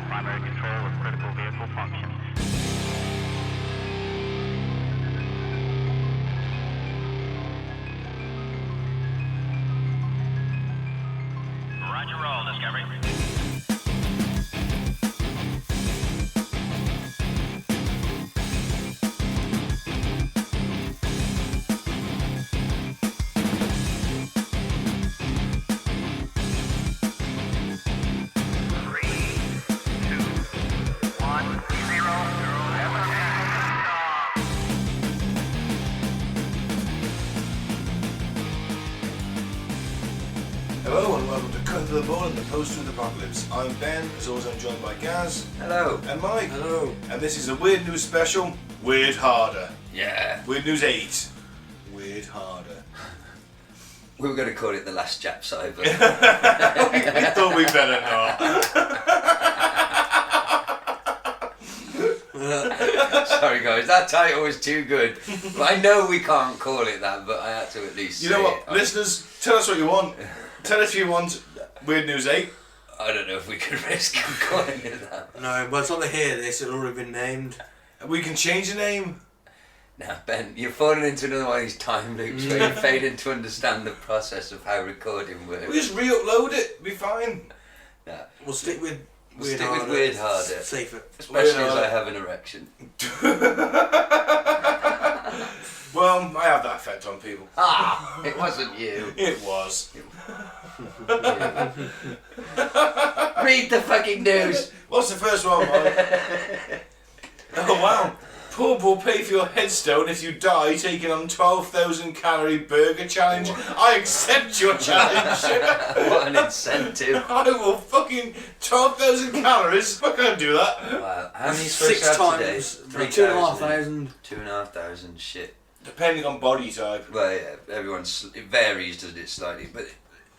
primary control of critical vehicle functions. Roger roll, Discovery. Hello and welcome to Cut to the Ball and the Post-Truth Apocalypse. I'm Ben, as always I'm joined by Gaz. Hello. And Mike. Hello. And this is a Weird News Special, Weird Harder. Yeah. Weird News 8, Weird Harder. We were going to call it The Last Chaps Over. we thought we'd better not. Sorry guys, that title was too good. But I know we can't call it that, but I had to at least You say know what, it. listeners, tell us what you want. Tell us if you want Weird News 8. I don't know if we could risk calling it that. No, by the time they hear this, it'll already been named. We can change the name. Now Ben, you're falling into another one of these time loops where you're failing to understand the process of how recording works. We just re-upload it, be fine. No. We'll stick with Weird Stick Harder. with Weird Harder. Safer. Especially Weird as Harder. I have an erection. Well, I have that effect on people. Ah! It wasn't you. It was. Read the fucking news! What's the first one, Mike? Oh wow. Pub will pay for your headstone if you die taking on 12,000 calorie burger challenge. I accept your challenge. What an incentive. I will fucking 12,000 calories. I can't do that. Wow. How many supposed 6 to have today? times. 3,000. 2,500. 2,500. Shit. Depending on body type. Well, yeah, it varies, doesn't it, slightly, but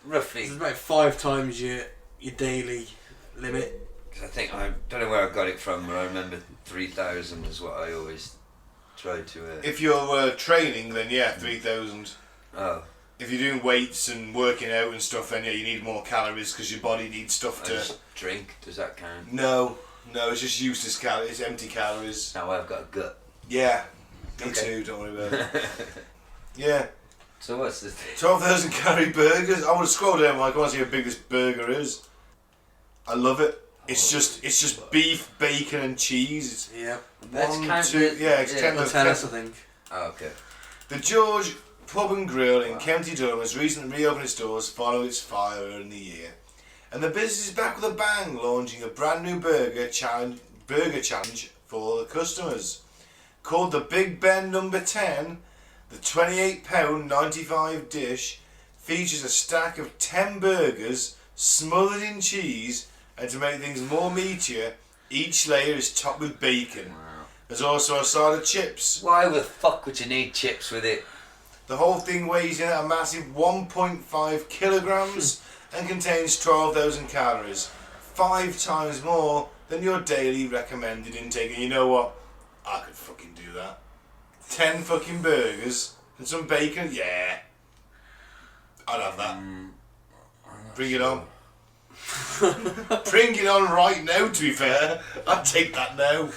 roughly. It's about 5 times your daily limit. 'Cause I don't know where I got it from, but I remember 3,000 is what I always tried to. If you're training, then yeah, 3,000. Oh. If you're doing weights and working out and stuff, then yeah, you need more calories because your body needs stuff I to. just drink. Does that count? No, it's just useless calories. It's empty calories. Now I've got a gut. Yeah, me Okay. too. Don't worry about it. Yeah. So what's the thing? 12,000 calorie burgers. I would scroll down, Mike. I want to see how big this burger is. I love it. It's just beef, bacon, and cheese. Yeah. Let's One, count two, it. yeah, it's 10 They'll tell us, I think. Oh, okay. The George Pub and Grill in County Durham has recently reopened its doors following its fire earlier in the year, and the business is back with a bang, launching a brand new burger challenge for the customers. Called the Big Ben Number 10, the £28.95 dish features a stack of 10 burgers smothered in cheese, and to make things more meatier, each layer is topped with bacon. Wow. There's also a side of chips. Why the fuck would you need chips with it? The whole thing weighs in at a massive 1.5 kilograms and contains 12,000 calories, 5 times more than your daily recommended intake. And you know what? I could fucking do that. 10 fucking burgers and some bacon, yeah. I'd have that. Bring it on. Bring it on right now, to be fair. I'd take that now.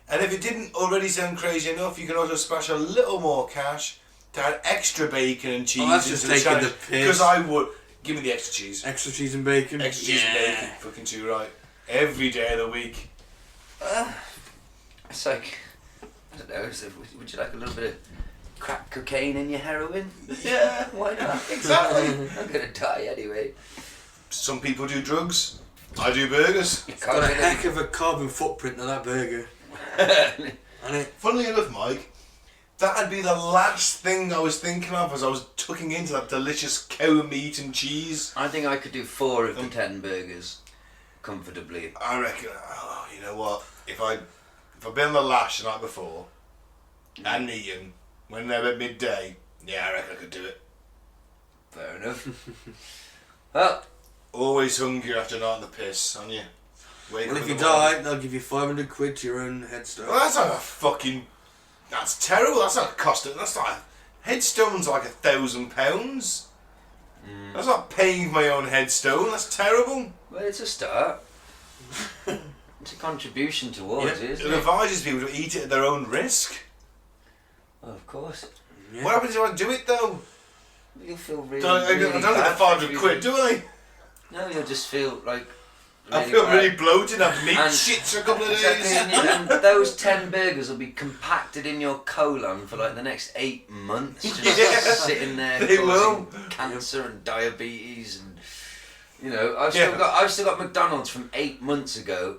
And if it didn't already sound crazy enough, you can also splash a little more cash to add extra bacon and cheese that's just into the taking challenge. the piss. Because I would. Give me the extra cheese. Extra cheese and bacon. Extra cheese and bacon. Fucking too right. Every day of the week. It's like, I don't know, would you like a little bit of crack cocaine in your heroin? Yeah, why not? Exactly. I'm gonna die anyway. Some people do drugs. I do burgers. You Got a can't heck of a carbon footprint on that burger. really- And it. Funnily enough, Mike, that'd be the last thing I was thinking of as I was tucking into that delicious cow meat and cheese. I think I could do 4 of the 10 burgers comfortably. I reckon, oh, you know what? If I'd been on the lash the night before and eaten when they're at midday, yeah, I reckon I could do it. Fair enough. Well, Always hungry after a night on the piss, aren't you? Wake Well, up if in you the morning. die, they'll give you 500 quid to your own headstone. Well, that's not a fucking. That's terrible. That's not costing. That's not. Headstone's like £1,000. That's not paying for my own headstone. That's terrible. well, it's a start. It's a contribution towards it, It isn't it? advises people to eat it at their own risk. Well, of course. Yeah. What happens if I do it though? You'll feel really, I really don't get bad the £500 for quid, do I? No, you'll just feel like... I feel bad. really bloated. I've meat And- shits for a couple of Exactly, days. and those 10 burgers will be compacted in your colon for like the next 8 months, just Yeah, sitting there they causing will. cancer and diabetes, and I've still got McDonald's from 8 months ago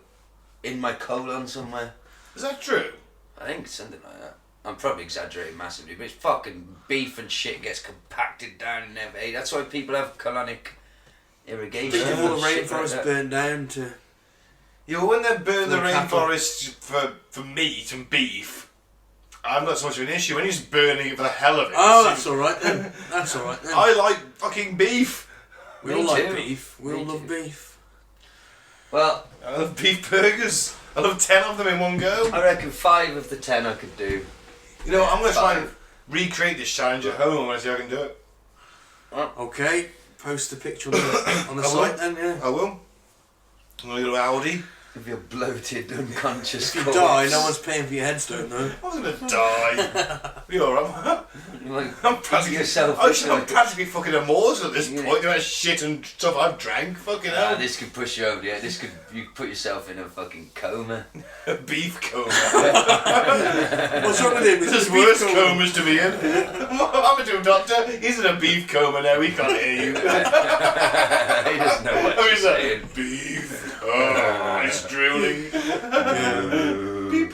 in my colon somewhere. Is that true? I think something like that. I'm probably exaggerating massively, but it's fucking beef and shit gets compacted down in there. That's why people have colonic irrigation. Think of all the and shit like rainforest that. burned down to... Yeah, when they burn the For cattle. rainforest for meat and beef, I'm not so much of an issue. When you're just burning it for the hell of it. Oh, it that's seems- alright then. That's alright then. I like fucking beef. We Me all like too. beef. We Me all love too. beef. Well, I love beef burgers. I love 10 of them in one go. I reckon 5 of the 10 I could do. You know what, I'm going to try and 5. recreate this challenge at home. I'm going to see if I can do it. Okay, post the picture on the I will. site then, yeah. I will. I'm going to go to Aldi. If you're bloated, unconscious If you corpse. die, no one's paying for your headstone though. I was going to die. Be alright. You're like, I'm practically, yourself I'm practically fucking immortal at this Yeah. point. The amount of shit and stuff I've drank. Fucking hell. this could push you over. Yeah, you put yourself in a fucking coma. A beef coma. What's wrong with him? Is There's this worse beef coma? comas to be in. What happened to him, doctor? He's in a beef coma now. We can't hear you. He doesn't know what Oh, you're he's like, saying. beef. Oh, he's drooling. Yeah. Beep.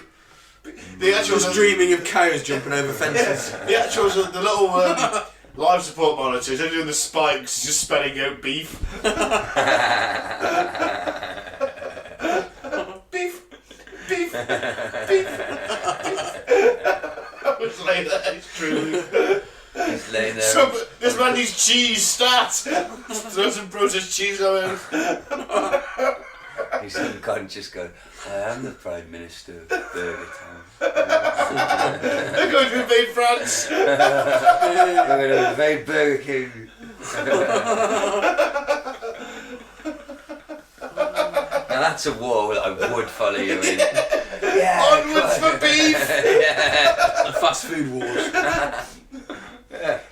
The actual Just dreaming of cows jumping over fences. The actual the little life support monitors. They're doing the spikes, just spelling out beef. Beef. Beef. Beef. I was like that. He's drooling. He's laying there. So, this man needs cheese stats. Throw some processed cheese on him. He's unconscious going, I am the Prime Minister of Burger Town. They're going to invade France. I'm going to invade Burger King. Now that's a war that I would follow you in. Yeah, Onwards for beef. yeah. The fast food wars.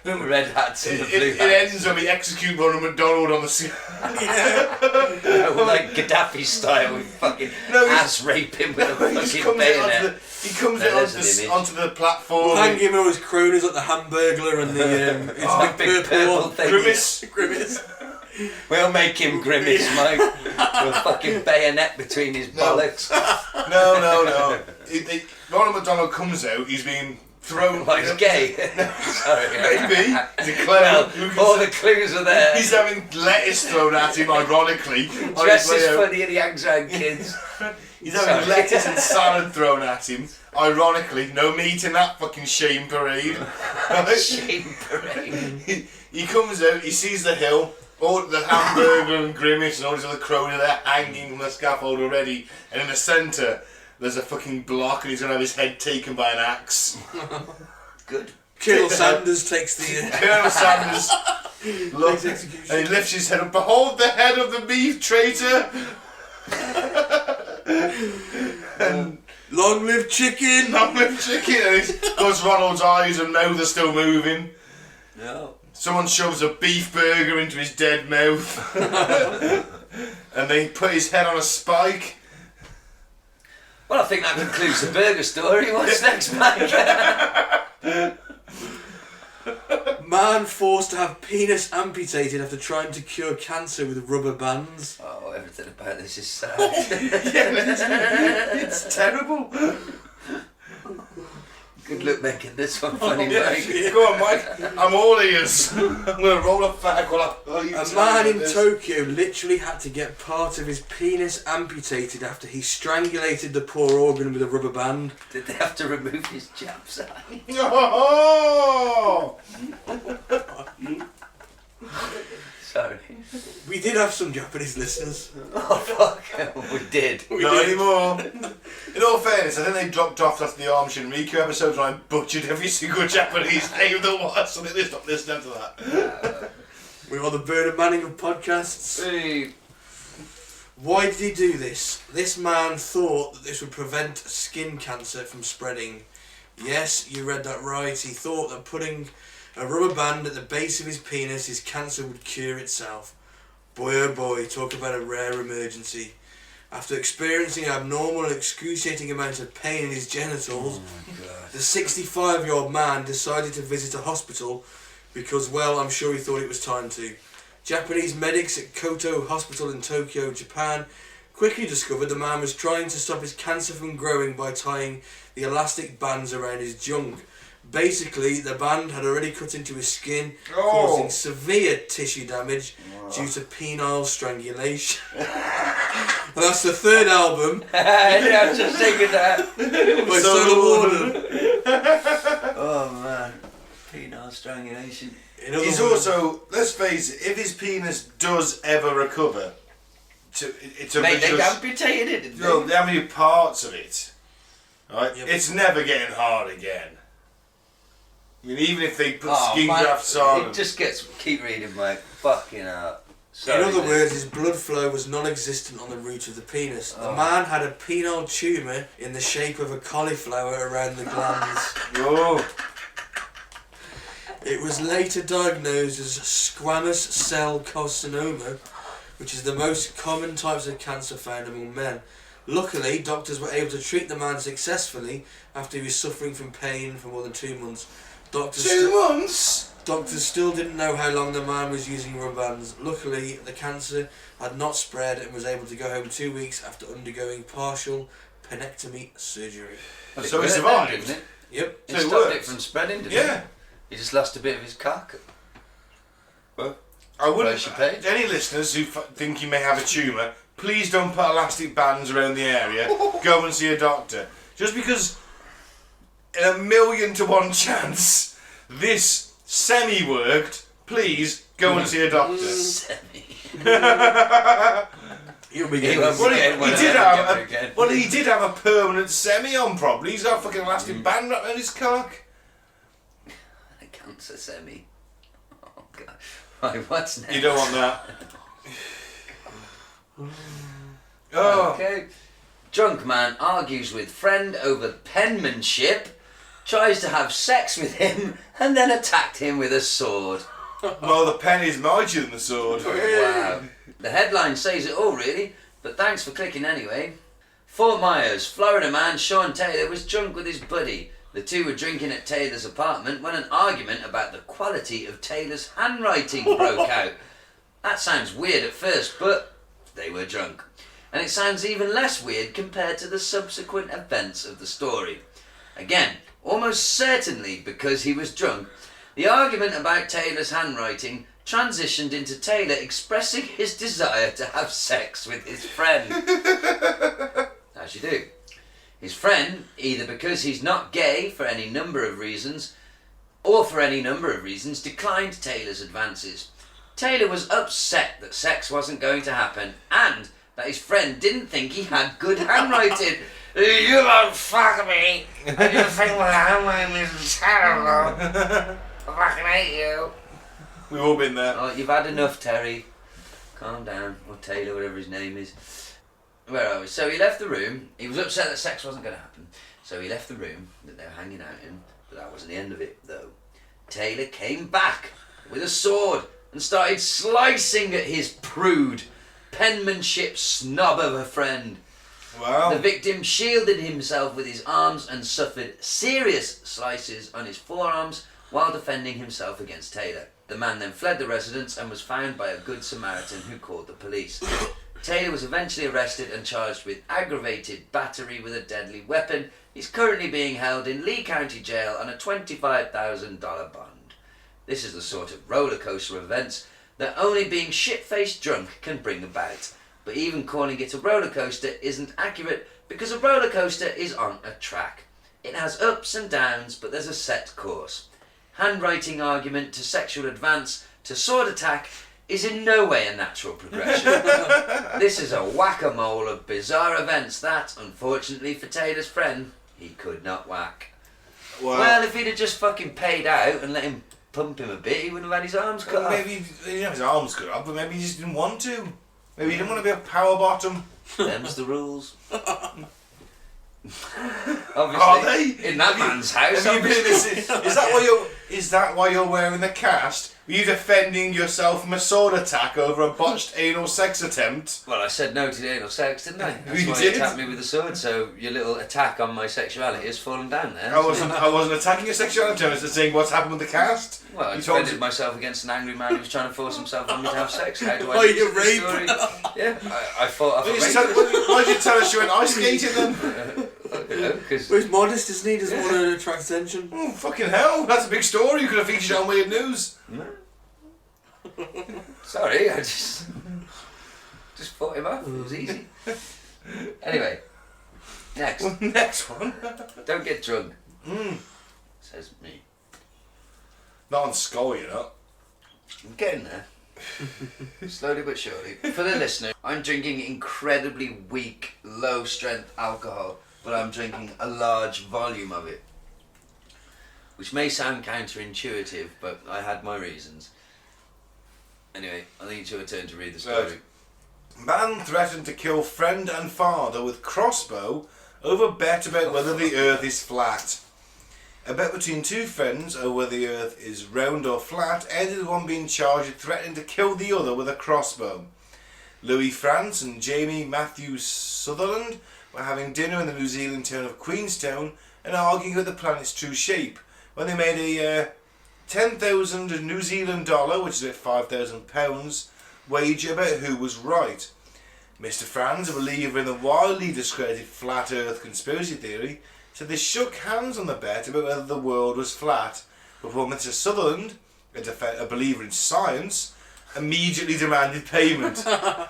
Red hats and the blue It hats. ends when we execute Ronald McDonald on the sea. Like Gaddafi style, we fucking No, he's- ass rape him with a He just fucking comes out bayonet. he comes Now, out there's onto an the, image. onto the platform. Hang him all his cronies like the Hamburglar and the it's big big purple purple thing. Grimace. Grimace. We'll make him grimace, Mike. With a fucking bayonet between his No. bollocks. No. Ronald McDonald comes out, he's being thrown. Like he's gay. Sorry. Maybe. He's a clever. Well, Lucas- all the clues are there. He's having lettuce thrown at him, ironically. on his Dresses way out. funny and he hangs around kids. He's having Sorry. lettuce and salad thrown at him. Ironically, no meat in that fucking shame parade. Shame parade. He comes out, he sees the hill, all the hamburger and grimace and all these other cronies there hanging from the scaffold already, and in the centre there's a fucking block and he's gonna have his head taken by an axe. Good. Colonel Sanders takes the Colonel Sanders looks Takes execution. and he lifts his head up. Behold the head of the beef traitor! And long live chicken. long live chicken, and of course Ronald's eyes and mouth are still moving. No. Someone shoves a beef burger into his dead mouth. And they put his head on a spike. Well, I think that concludes the burger story. What's next, Mike? Man forced to have penis amputated after trying to cure cancer with rubber bands. Oh, everything about this is sad. It's terrible. Good luck making this one funny, Yeah. Mike. Go on, Mike. I'm all ears. I'm going to roll a fag while you A tell man me in this. Tokyo literally had to get part of his penis amputated after he strangulated the poor organ with a rubber band. Did they have to remove his chaps eye? Oh! Sorry. We did have some Japanese listeners. Oh, fuck. We did. Not anymore. In all fairness, I think they dropped off after the Arm Shinriku episode when I butchered every single Japanese name there was, so they stopped listening to that. We are the Bernard Manning of podcasts. Hey. Why did he do this? This man thought that this would prevent skin cancer from spreading. Yes, you read that right. He thought that putting a rubber band at the base of his penis, his cancer would cure itself. Boy oh boy, talk about a rare emergency. After experiencing an abnormal and excruciating amount of pain in his genitals, the 65-year-old man decided to visit a hospital because, well, I'm sure he thought it was time to. Japanese medics at Koto Hospital in Tokyo, Japan, quickly discovered the man was trying to stop his cancer from growing by tying the elastic bands around his junk. Basically, the band had already cut into his skin, causing severe tissue damage due to penile strangulation. And that's the third album. Yeah, I'm just thinking that. By Solar Warden. Oh man, penile strangulation. He's also, let's face it, if his penis does ever recover, Mate, they amputated it, didn't no, they? how many parts of it? Right? Yep. It's never getting hard again. I mean, even if they put skin grafts on. It just gets, keep reading, mate. Fucking hell. Sorry, In other mate. words, his blood flow was non-existent on the root of the penis. The man had a penile tumour in the shape of a cauliflower around the glands. Oh. It was later diagnosed as squamous cell carcinoma, which is the most common types of cancer found among men. Luckily, doctors were able to treat the man successfully after he was suffering from pain for more than 2 months. 2 months? Doctors still didn't know how long the man was using rubber bands. Luckily, the cancer had not spread and was able to go home 2 weeks after undergoing partial penectomy surgery. Well, So he worked survived. then, didn't it? Yep. It So it stopped worked. it from spreading, didn't it? Yeah. He just lost a bit of his cock. Well, I wouldn't. Price you paid. Any listeners who think he may have a tumour, please don't put elastic bands around the area. Go and see a doctor. Just because, in a 1,000,000 to 1 chance, this semi-worked, please go and see a doctor. semi. You'll be He getting won't Well, be he, getting one he of did them have ever again. well, he did have a permanent semi on. Probably he's got a fucking elastic band wrapped around his cock. A cancer semi. Oh god. Right, what's next? You don't want that. Oh, Okay. Drunk man argues with friend over penmanship, tries to have sex with him, and then attacked him with a sword. well, the pen is mightier than the sword. Wow. The headline says it all, really, but thanks for clicking anyway. Fort Myers, Florida man Sean Taylor was drunk with his buddy. The two were drinking at Taylor's apartment when an argument about the quality of Taylor's handwriting broke out. That sounds weird at first, but they were drunk. And it sounds even less weird compared to the subsequent events of the story. Again, almost certainly because he was drunk, the argument about Taylor's handwriting transitioned into Taylor expressing his desire to have sex with his friend. As you do. His friend, either because he's not gay for any number of reasons, or for any number of reasons, declined Taylor's advances. Taylor was upset that sex wasn't going to happen, and that his friend didn't think he had good handwriting. You won't fuck me, and you think my handwriting is terrible. I fucking hate you. We've all been there. Oh, you've had enough, Terry. Calm down. Or Taylor, whatever his name is. Where are we? So he left the room. He was upset that sex wasn't going to happen. So he left the room that they were hanging out in. But that wasn't the end of it, though. Taylor came back with a sword and started slicing at his prude, penmanship snob of a friend. Wow. The victim shielded himself with his arms and suffered serious slices on his forearms while defending himself against Taylor. The man then fled the residence and was found by a good Samaritan who called the police. Taylor was eventually arrested and charged with aggravated battery with a deadly weapon. He's currently being held in Lee County Jail on a $25,000 bond. This is the sort of roller coaster of events that only being shit-faced drunk can bring about. But even calling it a roller coaster isn't accurate because a roller coaster is on a track. It has ups and downs, but there's a set course. Handwriting argument to sexual advance to sword attack is in no way a natural progression. This is a whack-a-mole of bizarre events that, unfortunately for Taylor's friend, he could not whack. Well, if he'd have just fucking paid out and let him pump him a bit, he wouldn't have had his arms cut off. Maybe he didn't have his arms cut off, but maybe he just didn't want to. Maybe you didn't want to be a power bottom. Them's the rules. Obviously, Are they? in that man's house. Have you been in this? Is that why you're wearing the cast? Were you defending yourself from a sword attack over a botched anal sex attempt? Well, I said no to the anal sex, didn't I? That's You why did? you attacked me with a sword. So your little attack on my sexuality has fallen down there. I wasn't attacking your sexuality. I was just saying what's happened with the cast. Well, I You told defended myself against an angry man who was trying to force himself on me to have sex. How do I Oh, do you this raped? story? Yeah, I fought off a Why did you tell us you went ice skating then? because Well, he's modest, isn't he? Doesn't want to attract attention. Oh, fucking hell, that's a big story. You could have featured it on Weird News. sorry, I just fought him off. It was easy. Anyway, next. Next one. Don't get drunk. Says me. Not on skull, you know. I'm getting there. Slowly but surely. For the listener, I'm drinking incredibly weak, low-strength alcohol, but I'm drinking a large volume of it. Which may sound counterintuitive, but I had my reasons. Anyway, I think it's your turn to read the story. Right. Man threatened to kill friend and father with crossbow over bet about whether the earth is flat. A bet between two friends over whether the earth is round or flat ended with one being charged with threatening to kill the other with a crossbow. Louis France and Jamie Matthew Sutherland were having dinner in the New Zealand town of Queenstown and arguing about the planet's true shape when they made a 10,000 New Zealand dollar, which is about £5,000, wager about who was right. Mr. Franz, a believer in the wildly discredited flat earth conspiracy theory, said they shook hands on the bet about whether the world was flat, before Mr. Sutherland, a believer in science, immediately demanded payment. I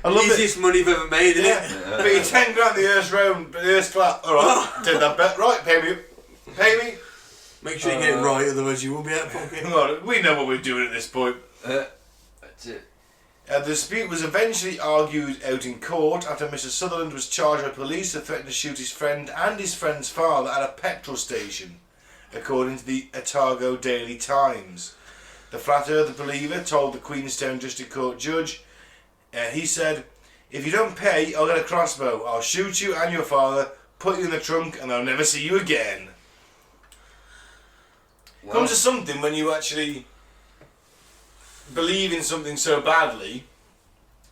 love Easiest money you've ever made, isn't Yeah, it? but you 10 grand, the earth's round, but the earth's flat. Alright, take that bet. Right, pay me. Pay me. Make sure you get it right, otherwise you won't be out of pocket. Come on, we know what we're doing at this point. That's it. The dispute was eventually argued out in court after Mr. Sutherland was charged by police to threaten to shoot his friend and his friend's father at a petrol station, according to the Otago Daily Times. The flat earth believer told the Queenstown District Court judge, he said, "If you don't pay, I'll get a crossbow. I'll shoot you and your father, put you in the trunk, and I'll never see you again." Well, Comes to something when you actually believe in something so badly,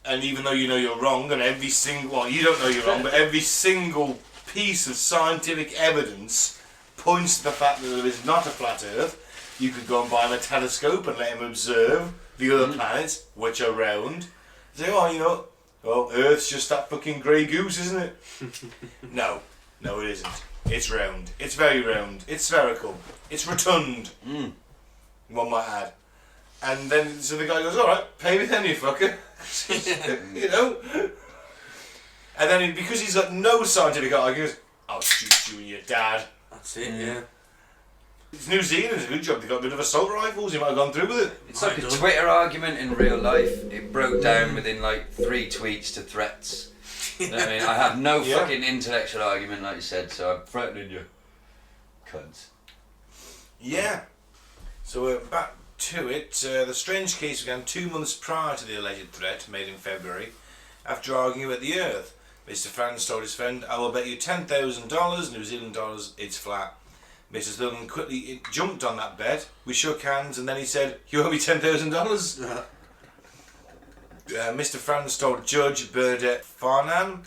and even though you know you're wrong, and every single, well, you don't know you're wrong, but every single piece of scientific evidence points to the fact that there is not a flat earth. You could go and buy him a telescope and let him observe the other planets, which are round. Say, oh, you know, well, Earth's just that fucking grey goose, isn't it? No, it isn't. It's round. It's very round. It's spherical. It's rotund. One might add. And then, so the guy goes, alright, pay me then, you fucker. You know? And then, because he's got no scientific arguments, I'll shoot you and your dad. That's it, yeah. It's New Zealand, it's a good job. They got rid of assault rifles, you might have gone through with it. it's like a Twitter argument in real life. It broke down within like 3 tweets to threats. You know what I mean? I have no Yeah. fucking intellectual argument, like you said, so I'm threatening you. Cunts. Yeah. So we're back to it. The strange case began 2 months prior to the alleged threat made in February, after arguing about the Earth. Mr. Franz told his friend, "I will bet you $10,000 New Zealand dollars it's flat." Mr. Sutherland quickly jumped on that bet. We shook hands, and then he said, "You owe me $10,000." Mr. Franz told Judge Bernadette Farnham,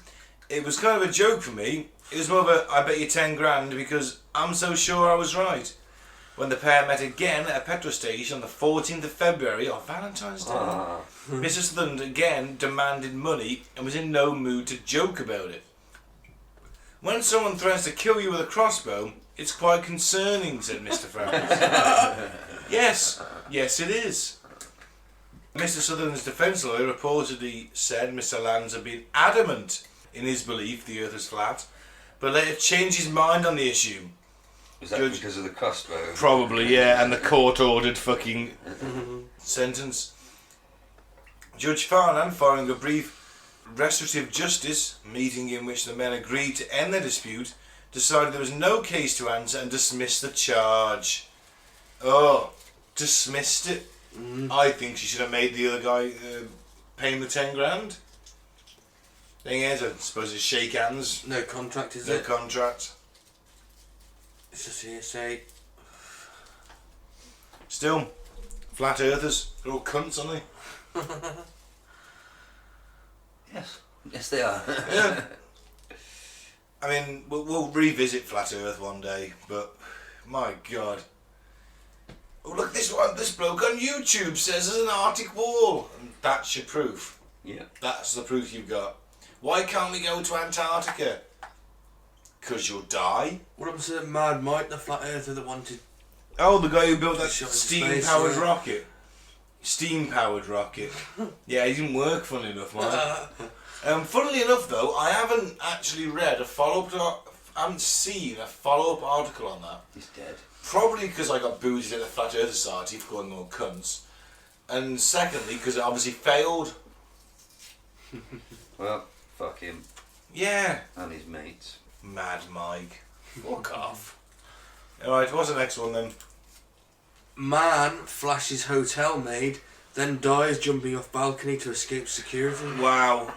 "It was kind of a joke for me. It was more of a, I bet you 10 grand because I'm so sure I was right." When the pair met again at a petrol station on the 14th of February, on Valentine's Day, Mr. Sutherland again demanded money and was in no mood to joke about it. "When someone threatens to kill you with a crossbow, it's quite concerning," said Mr. Franz. Yes, it is. Mr. Sutherland's defence lawyer reportedly said Mr. Lands had been adamant in his belief the earth is flat, but later changed his mind on the issue. Was that because of the crossbow? Probably, yeah, and the court-ordered fucking sentence. Judge Farnham, following a brief restorative justice meeting in which the men agreed to end their dispute, decided there was no case to answer and dismissed the charge. Oh, dismissed it. I think she should have made the other guy pay him the 10 grand. Thing is, I suppose it's shake hands. No contract, is No it? contract. It's just hearsay. Still, flat earthers. They're all cunts, aren't they? Yes, they are. Yeah. I mean, we'll revisit flat earth one day, but my God. Oh, look, this bloke on YouTube says there's an Arctic wall. And that's your proof. Yeah. That's the proof you've got. Why can't we go to Antarctica? Because you'll die. What happened to Mad Mike, the flat earther that wanted... Oh, the guy who built that Shot into steam-powered space, yeah. rocket. Steam-powered rocket. Yeah, he didn't work, funnily enough, man. Funnily enough, though, I haven't actually read a follow-up... I haven't seen a follow-up article on that. He's dead. Probably because I got booted at the Flat Earth Society for calling them all cunts. And secondly, because it obviously failed. Well, fuck him. Yeah. And his mates. Mad Mike. Fuck off. Alright, what's the next one then? Man flashes hotel maid, then dies jumping off balcony to escape security. Wow.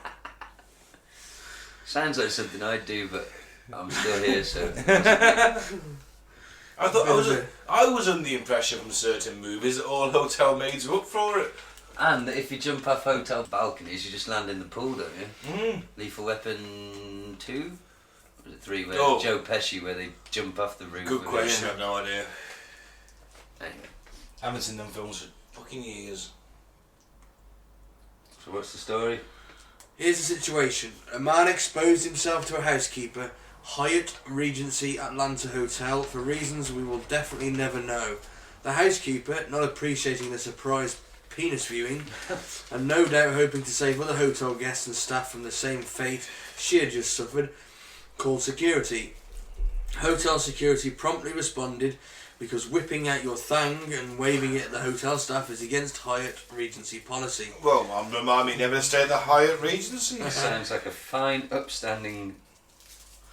Sounds like something I'd do, but I'm still here, so... I was under the impression from certain movies that all hotel maids were up for it. And if you jump off hotel balconies, you just land in the pool, don't you? Mm. Lethal Weapon 2? Or was it 3? Where Oh. Joe Pesci, where they jump off the roof. Good question, I have no idea. Anyway, I haven't seen them films for fucking years. so what's the story? Here's the situation. A man exposed himself to a housekeeper, Hyatt Regency Atlanta Hotel, for reasons we will definitely never know. The housekeeper, not appreciating the surprise penis viewing, and no doubt hoping to save other hotel guests and staff from the same fate she had just suffered, called security. Hotel security promptly responded because whipping out your thang and waving it at the hotel staff is against Hyatt Regency policy. Well, remind me never to stay at the Hyatt Regency. Sounds like a fine, upstanding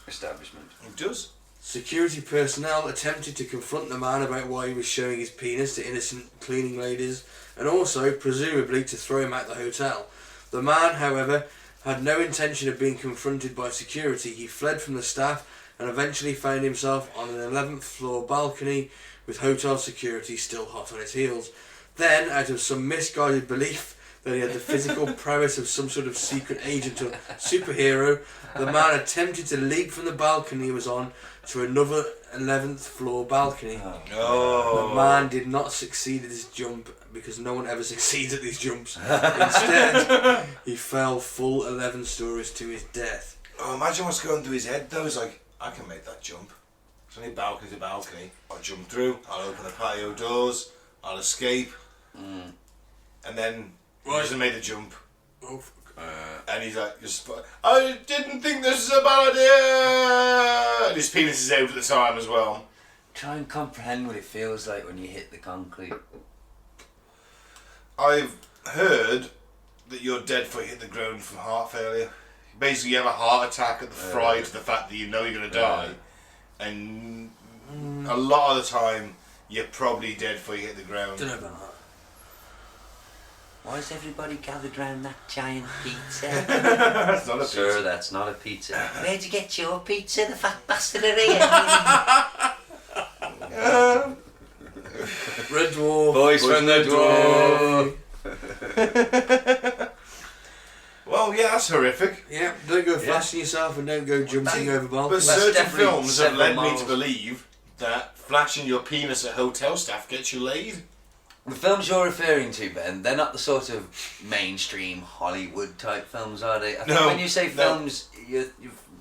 establishment. It does. Security personnel attempted to confront the man about why he was showing his penis to innocent cleaning ladies, and also, presumably, to throw him out the hotel. The man, however, had no intention of being confronted by security. He fled from the staff and eventually found himself on an 11th floor balcony with hotel security still hot on his heels. Then, out of some misguided belief that he had the physical prowess of some sort of secret agent or superhero, the man attempted to leap from the balcony he was on to another 11th floor balcony. Oh. The man did not succeed at his jump because no one ever succeeds at these jumps. Instead, he fell full 11 stories to his death. Oh, imagine what's going through his head though. He's like, I can make that jump. It's only balcony to balcony. I'll jump through, I'll open the patio doors, I'll escape. And then he doesn't make the jump. Oh, And he's like, I didn't think this was a bad idea. And his penis is out at the time as well. Try and comprehend what it feels like when you hit the concrete. I've heard that you're dead before you hit the ground from heart failure. Basically, you have a heart attack at the fright of the fact that you know you're going to die. And a lot of the time, you're probably dead before you hit the ground. don't know about that. Why is everybody gathered round that giant pizza? That's not a Sir, pizza. that's not a pizza. Where'd you get your pizza, the fat bastard of here? Red Dwarf. Voice from the dwarf. Well, yeah, that's horrific. Yeah, don't go flashing yourself and don't go jumping over But balconies. certain definitely films have led me several to miles. believe that flashing your penis at hotel staff gets you laid. The films you're referring to, Ben, they're not the sort of mainstream Hollywood type films, are they? I think No, when you say no. films, you're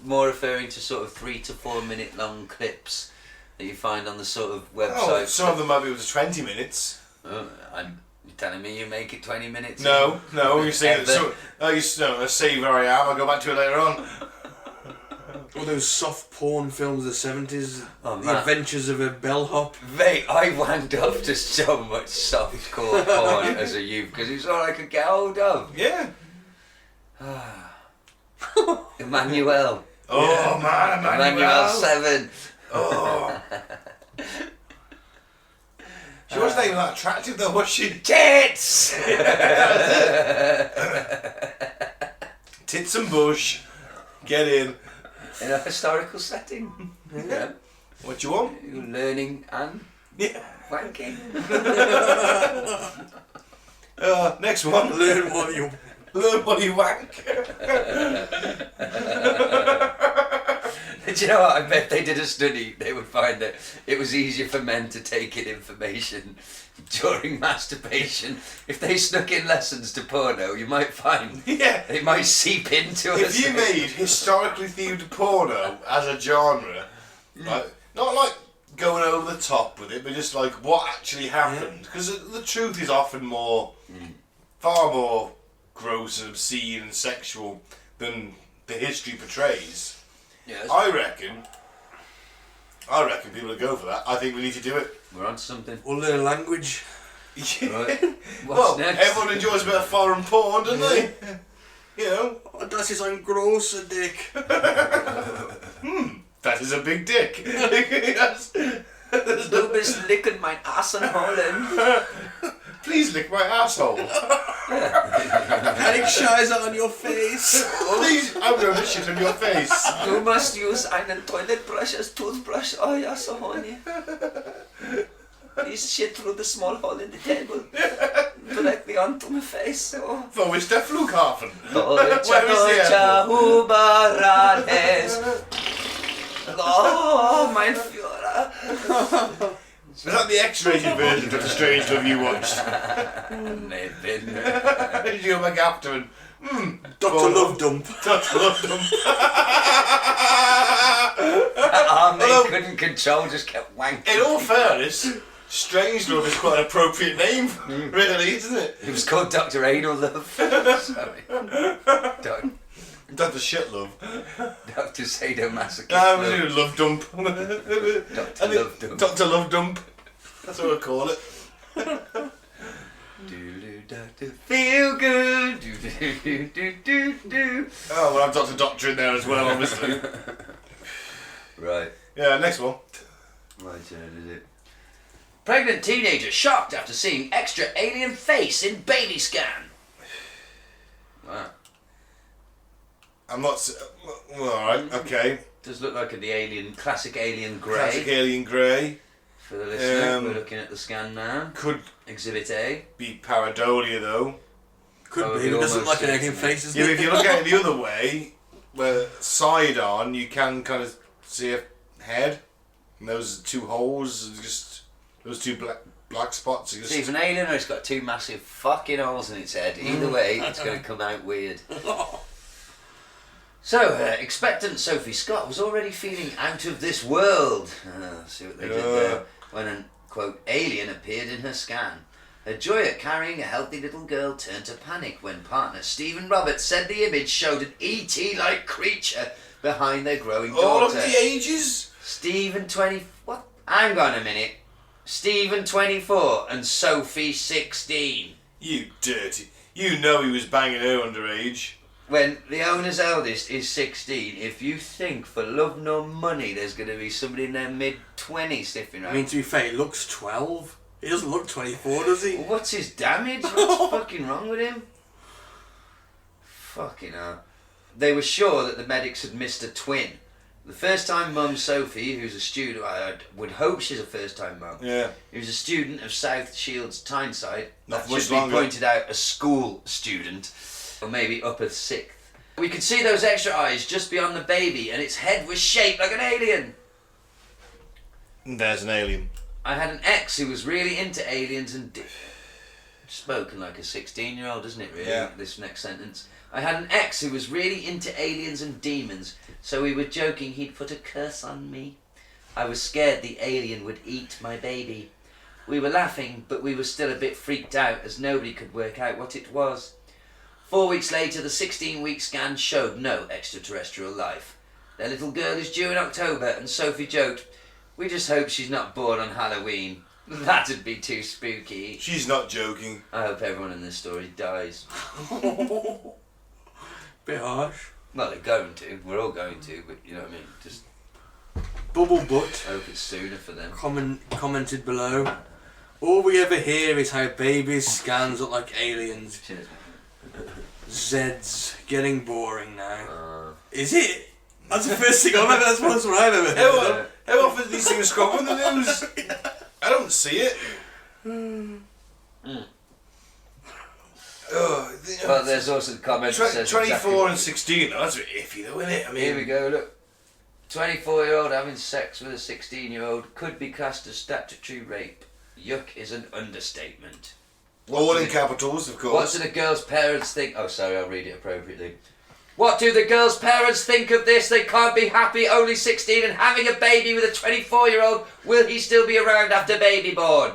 more referring to sort of 3 to 4 minute long clips that you find on the sort of Oh, website. some of them might be up to 20 minutes. You're telling me you make it 20 minutes? No, you say Ever. I see where I am. I'll go back to it later on. All those soft porn films of the 70s. Oh, The man. Adventures of a Bellhop. Mate, I wound up to so much softcore porn as a youth because it's all I could get hold of. Yeah. Emmanuel. Oh man, Emmanuel 7. Oh. She wasn't even that attractive though, was she? Tits! Tits and bush. Get in. In a historical setting. Yeah. What you want? You're learning and Yeah. wanking. Next one. Learn what you... Learn what you wank. Do you know what? I bet they did a study, they would find that it was easier for men to take in information during masturbation. If they snuck in lessons to porno, you might find they might seep into us. If you made historically themed porno as a genre, like, not like going over the top with it, but just like what actually happened. Because the truth is often far more gross and obscene and sexual than the history portrays. Yes. I reckon people would go for that. I think we need to do it. We're on to something. We'll learn a language. Right. Well, next? everyone enjoys a bit of foreign porn, don't they? You know. Oh, das ist ein großer Dick. That is a big dick. Yes. Du bist licking mein Assenholen. Please lick my asshole. Can ich Scheiße on your face? Please, I'm going to shit on your face. Du must use einen toilet brush as toothbrush. Oh, yeah, so horny. Please shit through the small hole in the table. Directly onto my face. Oh. Wo ist der Flughafen? Deutsche, Where is the airport? Huberades. Oh, mein Führer. Is that the X-rated version of the Strange Love you watched? Maybe. Did you go back after and Dr. Love Dump. Dr. Love Dump. Arm they Although- couldn't control, just kept wanking. In all fairness, Strange Love is quite an appropriate name, really, isn't it? It was called Dr. Anal Love. Sorry. Dr. Shit Love. Dr. Sadomasochist I'm Love. doing Love Dump. Dr. Love Dump. Dr. Love Dump. That's what I call it. Feel good. Do. Oh, well, I've Dr. Doctor in there as well, obviously. Right. Yeah, next one. My turn, is it? Pregnant teenager shocked after seeing extra alien face in baby scan. Wow. I'm not... Well, alright, okay. Does look like the alien, classic alien grey. Classic alien grey. For the listener, we're looking at the scan now. Could Exhibit A. be pareidolia, though. Could Oh, be. it It doesn't look almost like an is, alien isn't face, doesn't Yeah, it? if you look at it the other way, where side on, you can kind of see a head. And those two holes, are just those two black spots. Are It's just, either an alien or it's got two massive fucking holes in its head. Either way, it's going to come out weird. So, expectant Sophie Scott was already feeling out of this world. See what they did there. When an, quote, alien appeared in her scan. Her joy at carrying a healthy little girl turned to panic when partner Stephen Roberts said the image showed an ET-like creature behind their growing daughter. all of the ages? Stephen 20... What? Hang on a minute. Stephen 24 and Sophie 16. You dirty. You know he was banging her underage. When the owner's eldest is 16, if you think for love nor money there's going to be somebody in their mid-20s sniffing around. I mean, to be fair, he looks 12. He doesn't look 24, does he? What's his damage? What's fucking wrong with him? Fucking hell. They were sure that the medics had missed a twin. The first time mum Sophie, who's a student, I would hope she's a first time mum. Yeah. Who's a student of South Shields Tyneside. Not That much should be longer. pointed out, a school student. Or maybe upper 6th. We could see those extra eyes just beyond the baby, and its head was shaped like an alien. There's an alien. I had an ex who was really into aliens and... Spoken like a 16-year-old, isn't it, really? Yeah. This next sentence. I had an ex who was really into aliens and demons, so we were joking he'd put a curse on me. I was scared the alien would eat my baby. We were laughing, but we were still a bit freaked out as nobody could work out what it was. 4 weeks later, the 16-week scan showed no extraterrestrial life. Their little girl is due in October, and Sophie joked, "We just hope she's not born on Halloween. That'd be too spooky." She's not joking. I hope everyone in this story dies. Bit harsh. Well, they're going to. We're all going to, but you know what I mean? Just Bubble Butt hope it's sooner for them. commented below. All we ever hear is how babies' scans look like aliens. Cheers. Zed's getting boring now. Is it? That's the first thing I've ever. That's what I've ever heard. How often do these things crop up in the news? I don't see it. Well, there's also the comment that says 24 exactly and 16. Oh, that's a bit iffy, though, isn't it? I mean, here we go, look. 24-year-old having sex with a 16-year-old could be classed as statutory rape. Yuck is an understatement. All in capitals, of course. What do the girl's parents think? Oh, sorry, I'll read it appropriately. What do the girl's parents think of this? They can't be happy, only 16 and having a baby with a 24-year-old. Will he still be around after baby born?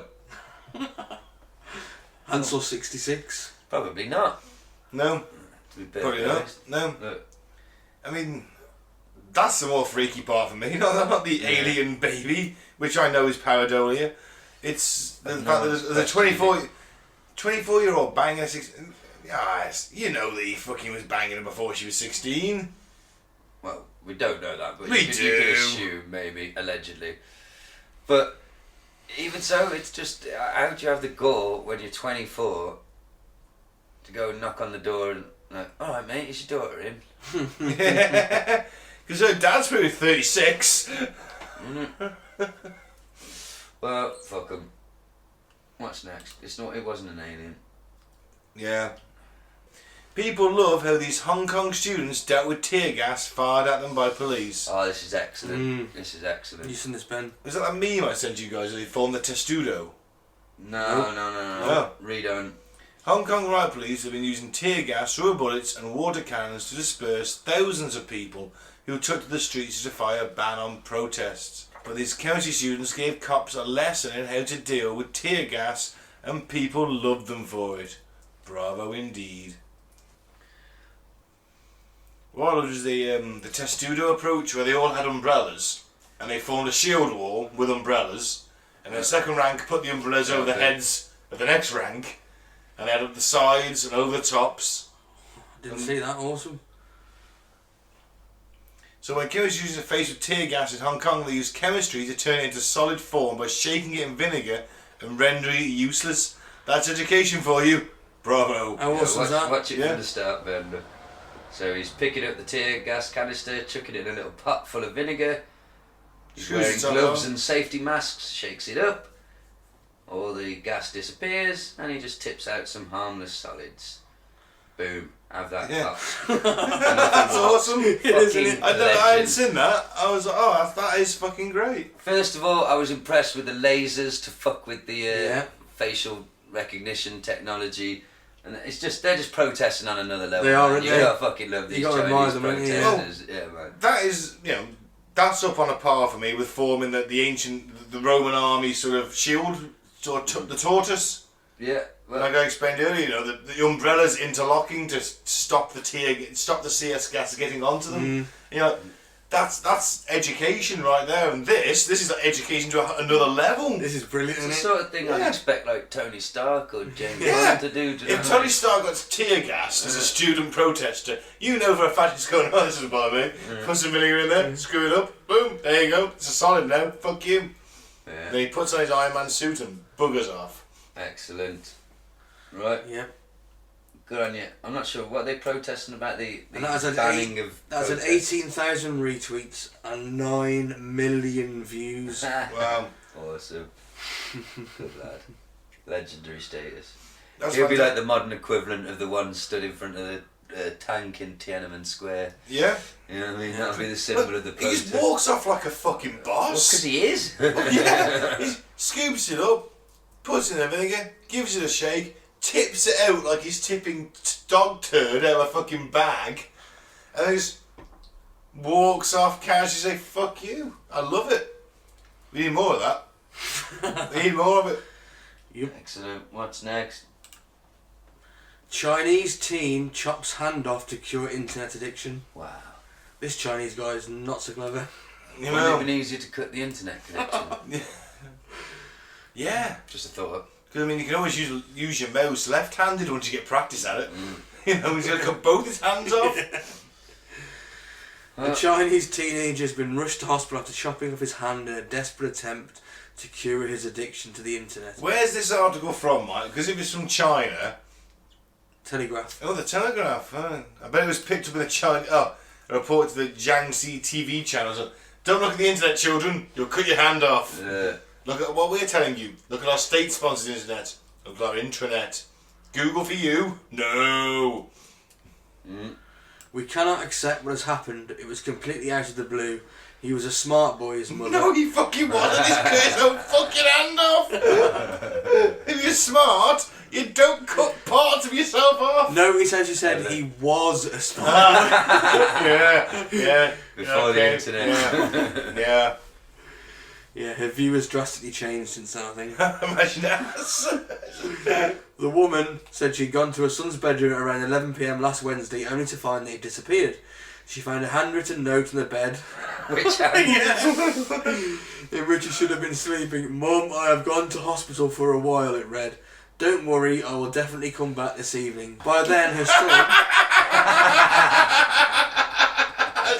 Hansel 66. Probably not. No. To be Probably not. No. Look. I mean, that's the more freaky part for me. Not the alien baby, which I know is pareidolia. It's the fact that there's a 24-year-old banging a 16. Yes, you know that he fucking was banging her before she was 16. Well, we don't know that, but We you can assume, maybe, allegedly. But even so, it's just, how do you have the gall when you're 24 to go and knock on the door and like, alright mate, is your daughter in? Because her dad's probably 36. Well, fuck 'em. What's next? It wasn't an alien. Yeah. People love how these Hong Kong students dealt with tear gas fired at them by police. Oh, this is excellent. This is excellent. You seen this, Ben? Was that meme I sent you guys where they formed the testudo? No. Read on. Hong Kong riot police have been using tear gas, rubber bullets and water cannons to disperse thousands of people who took to the streets to defy a ban on protests. But these county students gave cops a lesson in how to deal with tear gas and people loved them for it. Bravo indeed. What was the testudo approach where they all had umbrellas and they formed a shield wall with umbrellas and the second rank put the umbrellas over the heads of the next rank and they had up the sides and over the tops. Didn't see that. Awesome. So when chemists use a face with tear gas in Hong Kong, they use chemistry to turn it into solid form by shaking it in vinegar and rendering it useless. That's education for you. Bravo. How awesome is that? Watch it from the start, Ben. So he's picking up the tear gas canister, chucking it in a little pot full of vinegar. He's wearing gloves and safety masks, shakes it up. All the gas disappears, and he just tips out some harmless solids. Boom. Have that pot. That's awesome. Fucking I hadn't seen that. I was like, oh, that is fucking great. First of all, I was impressed with the lasers to fuck with the facial recognition technology. And it's just, they're just protesting on another level. They are, you gotta fucking love these Chinese protesters. Yeah, man. That is, that's up on a par for me with forming the Roman army sort of shield, sort of the tortoise. Yeah. Well, like I explained earlier, the umbrellas interlocking to stop the CS gas getting onto them. That's education right there. And this is like education to another level. This is brilliant, it's the isn't sort of thing I'd expect like Tony Stark or James Bond to do. If Tony Stark got tear gas as a student protester, you know for a fact it's going, oh, this doesn't bother me. Put some vinegar in there, screw it up, boom, there you go. It's a solid now. Fuck you. Yeah. Then he puts on his Iron Man suit and buggers off. Excellent. Right. Yeah. Good on you. I'm not sure what they're protesting about the banning of. That's an 18,000 retweets and 9 million views. Wow. Awesome. Good lad. Legendary status. He'll be like the modern equivalent of the one stood in front of the tank in Tiananmen Square. Yeah. You know what I mean? That'll be the symbol of the He protest. just walks off like a fucking boss. Because he is. Yeah. He scoops it up, puts it in the vinegar, gives it a shake, tips it out like he's tipping dog turd out of a fucking bag, and then just walks off casually. Say, fuck you. I love it. We need more of that. We need more of it. Yep. Excellent. What's next? Chinese teen chops hand off to cure internet addiction. Wow. This Chinese guy is not so clever. Wouldn't it have been easier to cut the internet connection? Yeah. Just a thought. Because, I mean, you can always use your mouse left-handed once you get practice at it. He's going to cut both his hands off. A Chinese teenager has been rushed to hospital after chopping off his hand in a desperate attempt to cure his addiction to the internet. Where's this article from, Mike? Because if it's from China... Telegraph. Oh, the Telegraph. I bet it was picked up in the China... Oh, a report to the Jiangxi TV channel. So, don't look at the internet, children. You'll cut your hand off. Look at what we're telling you. Look at our state-sponsored internet. Look at our intranet. Google for you? No. We cannot accept what has happened. It was completely out of the blue. He was a smart boy, his mother. No, he fucking wasn't. He's cut his own fucking hand off. If you're smart, you don't cut parts of yourself off. No, he said he was a smart Yeah. Before the internet. Yeah. Yeah, her view has drastically changed since then, I think. Imagine that. The woman said she'd gone to her son's bedroom at around 11 p.m. last Wednesday only to find that he'd disappeared. She found a handwritten note on the bed Which hand? in which he should have been sleeping. Mum, I have gone to hospital for a while, it read. Don't worry, I will definitely come back this evening. By then, her son...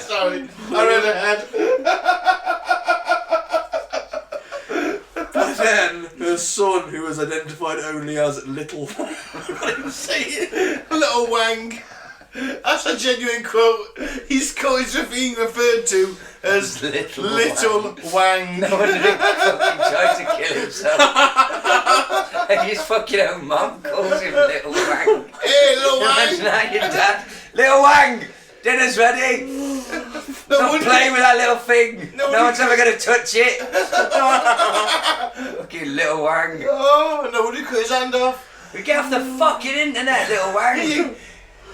Sorry, I read ahead. By then, her son, who was identified only as Little... What did he say? Little Wang. That's a genuine quote. He's being referred to as Little Wang. No wonder he fucking tried to kill himself. And his fucking own mum calls him Little Wang. Hey, Little Imagine Wang. that, your dad. Little Wang! Dinner's ready! Stop playing with that little thing! No one's ever going to touch it! Fucking Little Wang. Oh, nobody cut his hand off. We get off the fucking internet, Little Wang!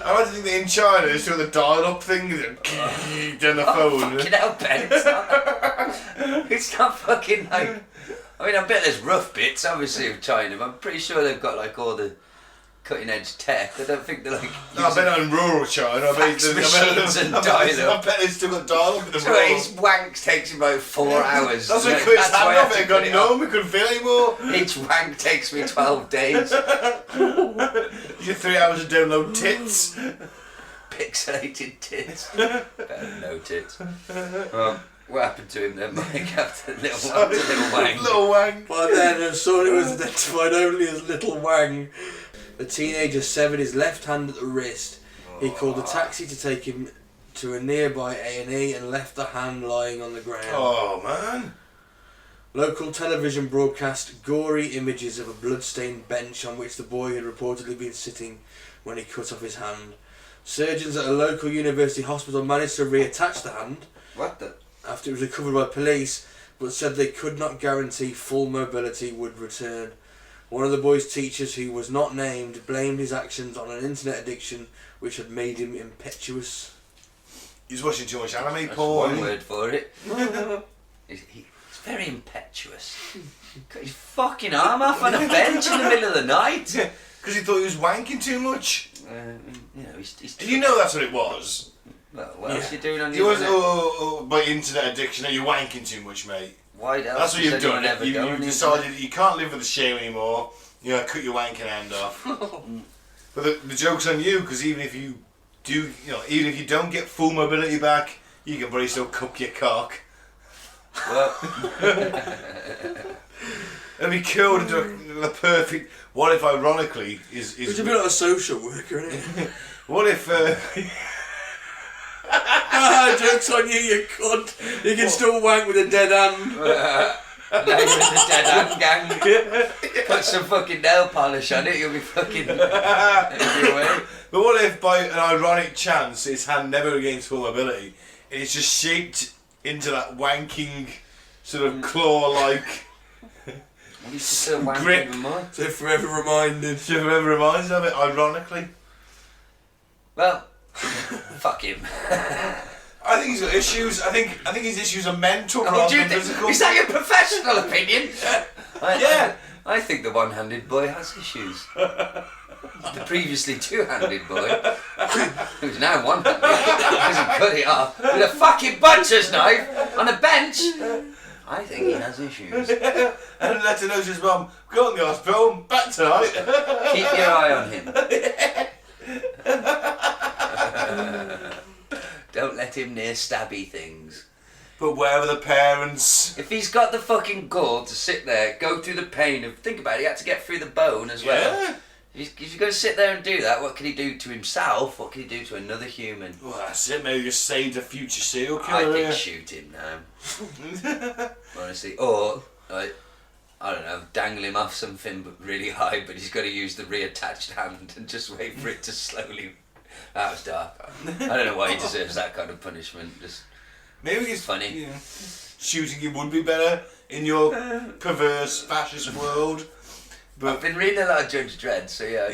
I like to think that in China they still the dial-up thing down the phone. Fucking hell, Ben. It's not fucking like... I mean, I bet there's rough bits, obviously, of China, but I'm pretty sure they've got like all the cutting-edge tech. I don't think they're like... No, I bet not in rural China. Machines and dial-up. I bet they've still got dial-up in the So rural. his wank takes about 4 hours. That's why I cut his hand why I off had and to got cut it numb. off. We couldn't feel anymore. Each wank takes me 12 days. You get 3 hours to download tits. Pixelated tits. Better than no tits. What happened to him then, Mike, after Little Wang? Little Wang. By then, her son, who was identified only as Little Wang, the teenager severed his left hand at the wrist. He called a taxi to take him to a nearby A&E and left the hand lying on the ground. Oh, man. Local television broadcast gory images of a blood-stained bench on which the boy had reportedly been sitting when he cut off his hand. Surgeons at a local university hospital managed to reattach the hand. What the? After it was recovered by police, but said they could not guarantee full mobility would return. One of the boy's teachers, who was not named, blamed his actions on an internet addiction which had made him impetuous. He's watching too much anime That's porn. one word for it. He's very impetuous. Cut his fucking arm off on a bench in the middle of the night. Because he thought he was wanking too much. You know, he's Do you know that's what it was? Well, what else are you doing on It your was internet? by internet addiction. You're wanking too much, mate. Why else That's what does you've anyone done. ever You've go on the decided internet? that you can't live with the shame anymore. You're going to cut your wanking hand off. But the joke's on you, because even if you do, even if you don't get full mobility back, you can probably still cook your cock. Well, It'd be cool to do the perfect. What if, ironically, is It's a bit like a social worker, isn't it? what if? Joke's on you, you cunt. You can still wank with a dead hand. now you're in the dead hand gang. Put some fucking nail polish on it, you'll be fucking everywhere. But what if, by an ironic chance, his hand never regains full mobility, and it's just shaped into that wanking, sort of claw-like He's still wanking grip. even more. So forever reminded. So whoever reminds of it, ironically. Well, fuck him. I think he's got issues. I think his issues are mental Oh, rather do you than think, physical. is that your professional opinion? Yeah. I think the one-handed boy has issues. The previously two-handed boy, who's now one-handed, because he cut it off with a fucking butcher's knife on a bench. I think he has issues. And let her know to his mum, go on the hospital, I'm back tonight. Keep your eye on him. Don't let him near stabby things. But where were the parents? If he's got the fucking gall to sit there, go through the pain of... Think about it, he had to get through the bone as well. Yeah. If he's going to sit there and do that, what can he do to himself? What can he do to another human? Well, that's it. Maybe just saved a future serial I killer. think shoot him now. Honestly. Or, like, I don't know, dangle him off something but really high, but he's got to use the reattached hand and just wait for it to slowly... That was dark. I don't know why he deserves that kind of punishment. Just Maybe it's funny. Yeah. Shooting him would be better in your perverse fascist world. But I've been reading a lot of Judge Dredd, so yeah.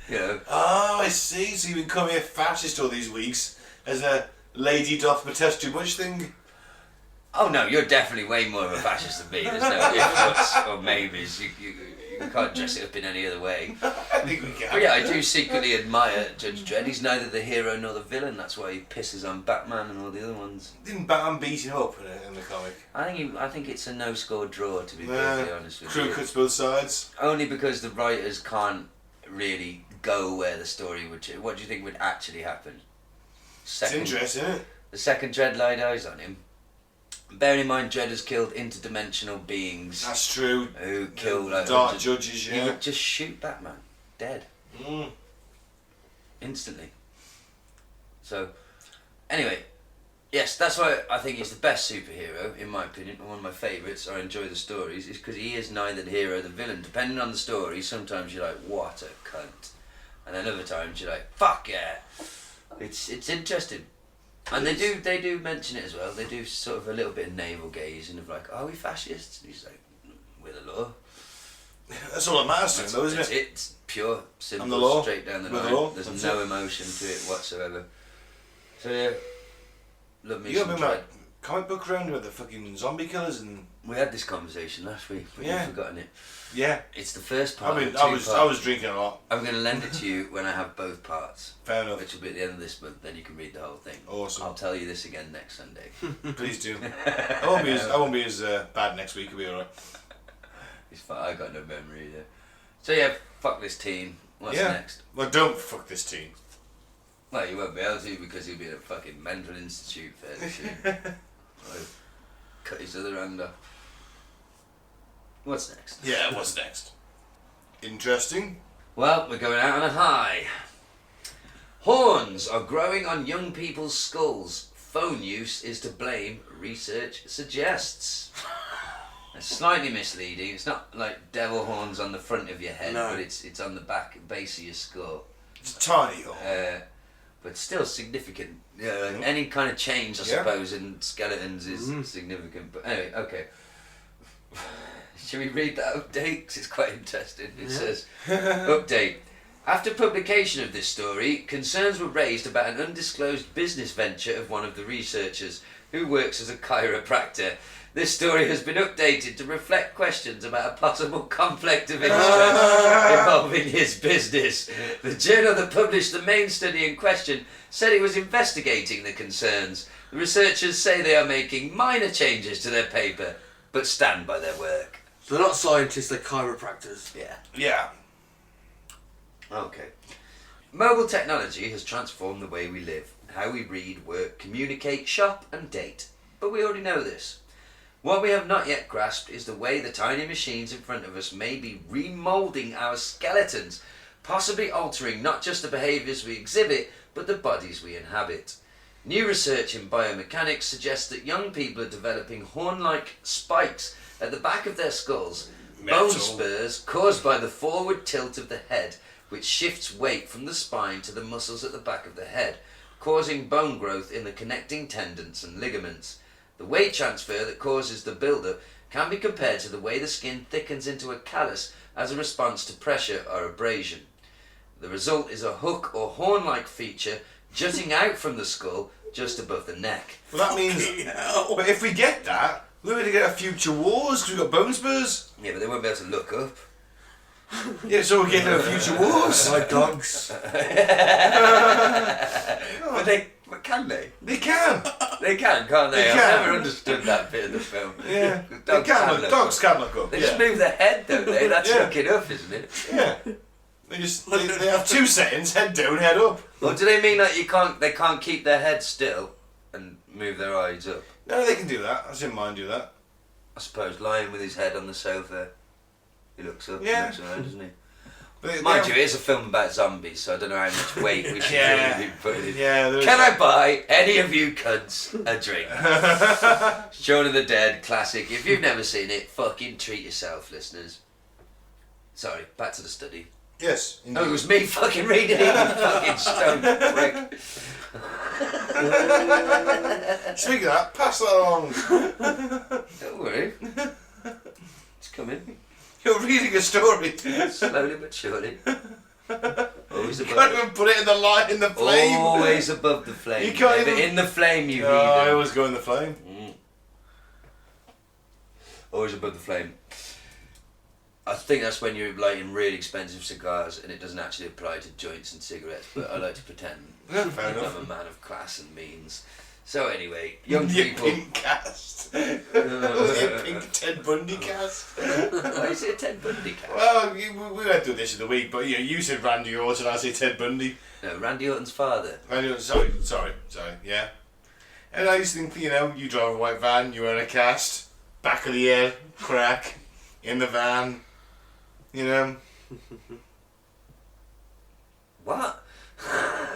You know. Oh, I see. So you've been calling me a fascist all these weeks as a lady doth protest too much thing. Oh no, you're definitely way more of a fascist than me. There's no ifs or maybes. You can't dress it up in any other way. I think we can. But yeah, I do secretly admire Judge Dredd. He's neither the hero nor the villain. That's why he pisses on Batman and all the other ones. Didn't Batman beat him up in the comic? I think it's a no-score draw, to be perfectly honest with Crew you. cuts both sides. Only because the writers can't really go where the story would. What do you think would actually happen? It's interesting, isn't it? The second Dredd laid eyes on him. Bearing in mind, Dredd has killed interdimensional beings. That's true. Who kill like dark 100 judges, He yeah. would just shoot Batman dead Mm. instantly. So, anyway, yes, that's why I think he's the best superhero in my opinion, and one of my favourites. I enjoy the stories, is because he is neither the hero nor the villain. Depending on the story, sometimes you're like, what a cunt, and then other times you're like, fuck yeah. It's interesting. And they do mention it as well. They do sort of a little bit of navel gazing of like, are we fascists? And he's like, we're the law. That's all that matters to him, though, isn't it? It's pure, simple, the law. straight down the We're the line. law. There's That's no it. emotion to it whatsoever. So yeah, love me You some got Dredd. that comic book round about the fucking zombie killers and We had this conversation last week, but Yeah. you've forgotten it. yeah. It's the first I part. mean, of I two was parts. drinking a lot. I'm going to lend it to you when I have both parts, Fair enough. which will be at the end of this month. Then you can read the whole thing. Awesome. I'll tell you this again next Sunday. Please do. I won't be as bad next week. It'll be alright. It's fine. I got no memory either. So yeah, fuck this team. What's Yeah. next? Well, don't fuck this team. Well, you won't be able to because he'll be in a fucking mental institute fairly soon. I'll cut his other hand off. What's next? Yeah, what's next? Interesting. Well, we're going out on a high. Horns are growing on young people's skulls. Phone use is to blame, research suggests. It's slightly misleading. It's not like devil horns on the front of your head, No. but it's on the back base of your skull. It's a tiny hole. But still significant. Yeah, like any kind of change, I Yeah. suppose, in skeletons is significant. But anyway, okay. Should we read that update? 'Cause it's quite interesting. It says, update. After publication of this story, concerns were raised about an undisclosed business venture of one of the researchers, who works as a chiropractor. This story has been updated to reflect questions about a possible conflict of interest involving his business. The journal that published the main study in question said it was investigating the concerns. The researchers say they are making minor changes to their paper, but stand by their work. So they're not scientists, they're chiropractors. Yeah. Yeah. Okay. Mobile technology has transformed the way we live, how we read, work, communicate, shop and date. But we already know this. What we have not yet grasped is the way the tiny machines in front of us may be remoulding our skeletons, possibly altering not just the behaviours we exhibit, but the bodies we inhabit. New research in biomechanics suggests that young people are developing horn-like spikes at the back of their skulls, Metal. bone spurs caused by the forward tilt of the head, which shifts weight from the spine to the muscles at the back of the head, causing bone growth in the connecting tendons and ligaments. The weight transfer that causes the build-up can be compared to the way the skin thickens into a callus as a response to pressure or abrasion. The result is a hook or horn-like feature jutting out from the skull just above the neck. Well, that means. But if we get that, we're going to get a future wars because we've got bone spurs. Yeah, but they won't be able to look up. Yeah, so we're getting a future wars. Like dogs. But can they? They can. They can, can't they? They I've can. never understood that bit of the film. Yeah. Dogs can look Dogs up. can look up. They Yeah. just move their head, don't they? That's Yeah. looking up, isn't it? Yeah. They have 2 settings, head down, head up. Or do they mean that they can't keep their head still? and move their eyes up. No, they can do that. I shouldn't mind do that. I suppose lying with his head on the sofa, he looks up Yeah. and looks around, doesn't he? But Mind you, it's a film about zombies, so I don't know how much weight we should really be putting in. Yeah, Can I buy any of you cunts a drink? Shaun of the Dead, classic. If you've never seen it, fucking treat yourself, listeners. Sorry, back to the study. Yes, indeed. Oh, it was me fucking reading it, you fucking stoned prick. Speaking of that, pass that along. Don't worry. It's coming. You're reading a story. Slowly but surely. Always You above can't the, even put it in the light in the flame. always above the flame. You can't Never even- in the flame you No, read I them. always go in the flame. Always above the flame. I think that's when you're lighting really expensive cigars and it doesn't actually apply to joints and cigarettes, but I like to pretend Yeah, fair I'm enough. a man of class and means. So anyway, young Your people... pink cast. Your pink Ted Bundy cast. Why is it a Ted Bundy cast? Well, we went through this of the week, but you said Randy Orton, I say Ted Bundy. No, Randy Orton's father. Randy Orton, sorry, yeah. And I used to think, you drive a white van, you're in a cast, back of the head, crack, in the van, What?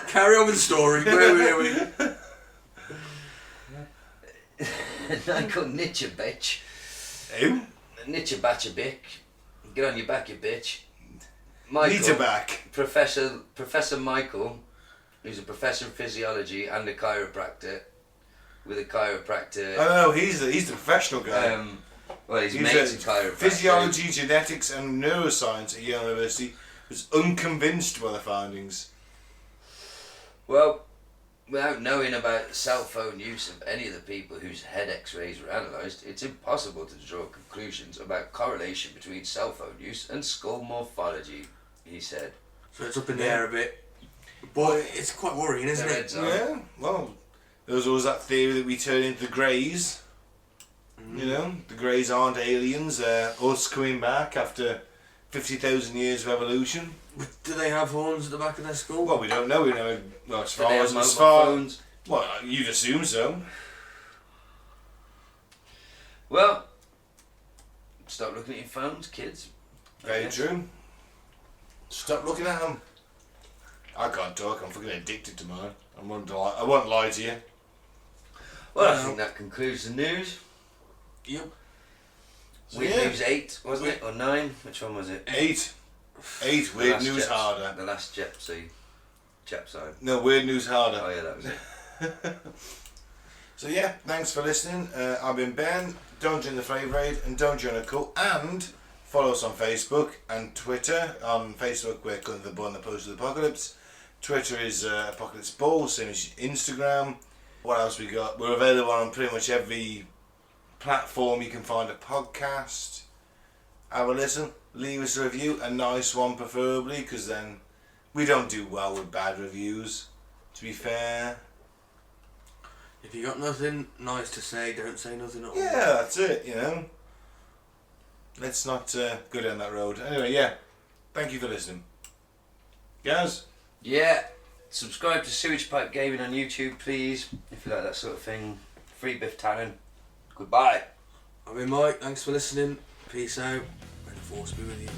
Carry on with the story. Where were we? I called Nitch a bitch. Who? Nitch a batch a bick. Get on your back, you bitch. Michael, Need to back. Professor Michael, who's a professor in physiology and a chiropractor, with a chiropractor. I don't know, he's the professional guy. Well, his He's mate's a a chiropractor. Physiology, genetics and neuroscience at Yale University was unconvinced by the findings. Well, without knowing about cell phone use of any of the people whose head x-rays were analysed, it's impossible to draw conclusions about correlation between cell phone use and skull morphology, he said. So it's up in the air a bit. But it's quite worrying, isn't Their it? heads on. Yeah, well, there was always that theory that we turn into the Greys. The Greys aren't aliens, they're us coming back after 50,000 years of evolution. Do they have horns at the back of their skull? Well, we don't know, well, as Do they have as mobile far, phones? well, you'd assume so. Well, stop looking at your phones, kids. Very Okay. true. Stop looking at them. I can't talk, I'm fucking addicted to mine. I won't lie to you. Well, I think that concludes the news. Yep. So, Weird yeah. News 8, wasn't it? Or 9? Which one was it? 8. The Weird last News Chaps. Harder. The last Chap side. No, Weird News Harder. Oh yeah, that was it. So yeah, thanks for listening. I've been Ben. Don't join the Flavour Aid and don't join a cult. And follow us on Facebook and Twitter. On Facebook, we're Cutting the Bun, the Post of the Apocalypse. Twitter is Apocalypse Ball, same as Instagram. What else we got? We're available on pretty much every platform you can find a podcast. Have a listen. Leave us a review, a nice one preferably, because then we don't do well with bad reviews, to be fair. If you got nothing nice to say, don't say nothing at all. Yeah, that's it, Let's not go down that road. Anyway, yeah. Thank you for listening. Gaz? Yeah. Subscribe to Sewage Pipe Gaming on YouTube, please, if you like that sort of thing. Free Biff Tannen. Goodbye. I've been Mike, thanks for listening. Peace out. May the force be with you.